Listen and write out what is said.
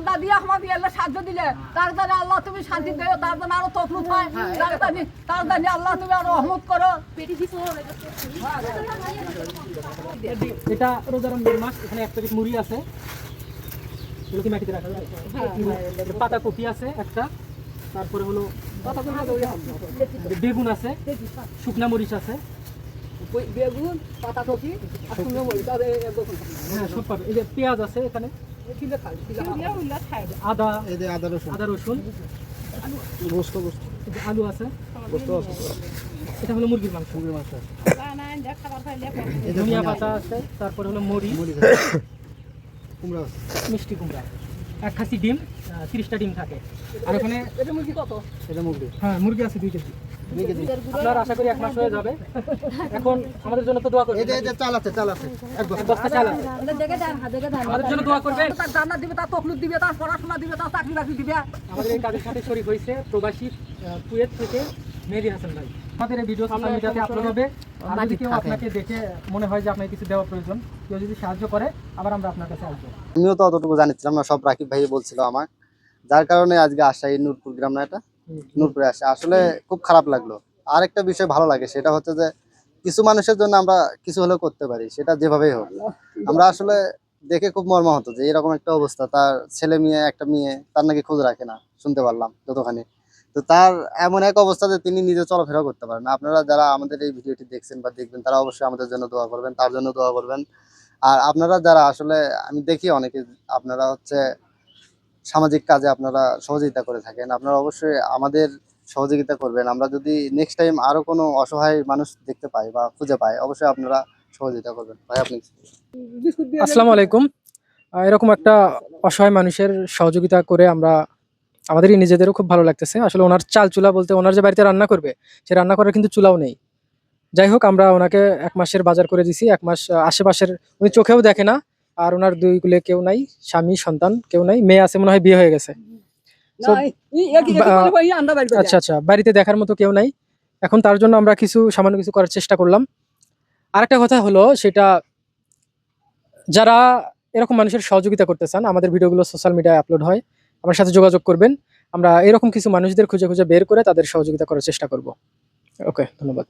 ঠান্ডা দিয়ে আমাদের আল্লাহ সাহায্য দিলে তার দ্বারা আল্লাহ তুমি শান্তি দেও, তার দ্বারা আরো তফলুত হয়, তার দ্বারা আল্লাহ তুমি আরো রহমত করো। এটা রোজা রমজান মাস, এখানে এক প্যাকেট মুড়ি আছে, এগুলো কি মাটিতে রাখা যায়? পাতা কপি আছে একটা, তারপরে হলো বেগুন আছে, শুকনা মরিচ আছে, বেগুন, পাতা কপি আর শুকনো মরিচ, হ্যাঁ সব পাবে। এই যে পেঁয়াজ আছে এখানে, আদা, আদা রসুন, এই যে আলু আছে, এটা হলো মুরগির মাংস, ধনিয়া পাতা আছে, তারপরে হলো মরিচ, মিষ্টি কুমড়া, এক খাসি ডিম, 30টা ডিম থাকে। আর ওখানে মুরগি কত? হ্যাঁ মুরগি আছে 2 কেজি। আপনার আশা করি 1 মাস হয়ে যাবে। এখন আমাদের জন্য তো দোয়া করবেন। চাল আছে এক বস্তা চাল আছে। আমাদের জন্য দোয়া করবেন। তার জান্নাত দিবে, তার তকলিফ দিবে, তার পড়াশোনা দিবে, তার চাকরি বাকরি দিবে। আমাদের এই কাজের সাথে শরীক হয়েছে প্রবাসী কুয়েত থেকে মেহেদী হাসান ভাই। আমাদের এই ভিডিও সোশ্যাল মিডিয়াতে আপলোড হবে। আর যদি কেউ আপনাকে দেখে মনে হয় যে আপনার কিছু দেওয়া প্রয়োজন, কেউ যদি সাহায্য করে, আবার আমরা আপনার কাছে আসবো। আমিও তো অতটুকু জানিছিলাম না, সব রাকিব ভাই বলছিল আমার, যার কারণে আজকে আসা। এই নূরপুর গ্রাম না, এটা নূরপুরে আসা আসলে খুব খারাপ লাগলো। আর একটা বিষয় ভালো লাগে, সেটা হচ্ছে যে কিছু মানুষের জন্য আমরা কিছু হলেও করতে পারি, সেটা যেভাবেই হোক। আমরা আসলে দেখে খুব মর্মাহত যে এরকম একটা অবস্থা, তার ছেলে মেয়ে, একটা মেয়ে তার নাকি খোঁজ রাখে না, শুনতে পারলাম যতখানি। তো তার এমন এক অবস্থা যে তিনি নিজে চলাফেরা করতে পারেন না। আপনারা যারা আমাদের এই ভিডিওটি দেখছেন বা দেখবেন, তারা অবশ্যই আমাদের জন্য দোয়া করবেন, তার জন্য দোয়া করবেন। আর আপনারা যারা আসলে, আমি দেখি অনেকে আপনারা হচ্ছে সামাজিক কাজে আপনারা সহযোগিতা করে থাকেন, আপনারা অবশ্যই আমাদের সহযোগিতা করবেন। আমরা যদি নেক্সট টাইম আরো কোনো অসহায় মানুষ দেখতে পাই বা খুঁজে পাই, অবশ্যই আপনারা সহযোগিতা করবেন। ভাই আপনি। আসসালামু আলাইকুম। এরকম একটা অসহায় মানুষের সহযোগিতা করে আমরা আমাদেরই নিজেদেরও খুব ভালো লাগতেছে। আসলে ওনার চাল চুলা বলতে, ওনার যে বাড়িতে রান্না করবে, সে রান্না করার কিন্তু চুলাও নেই। যাই হোক, আমরা ওনাকে 1 মাসের বাজার করে দিছি। 1 মাস আশেপাশের, উনি চোখেও দেখে না। আর ওনার 2 কুলে কেউ নাই, স্বামী সন্তান কেউ নাই, মেয়ে আছে মনে হয়, বিয়ে হয়ে গেছে। আচ্ছা আচ্ছা, বাড়িতে দেখার মতো কেউ নাই। এখন তার জন্য আমরা সামান্য কিছু করার চেষ্টা করলাম। আরেকটা কথা হলো, সেটা যারা এরকম মানুষের সহযোগিতা করতে চান, আমাদের ভিডিওগুলো সোশ্যাল মিডিয়ায় আপলোড হয়, আমার সাথে যোগাযোগ করবেন। আমরা এরকম কিছু মানুষদের খুঁজে খুঁজে বের করে তাদের সহযোগিতা করার চেষ্টা করব। ওকে, ধন্যবাদ।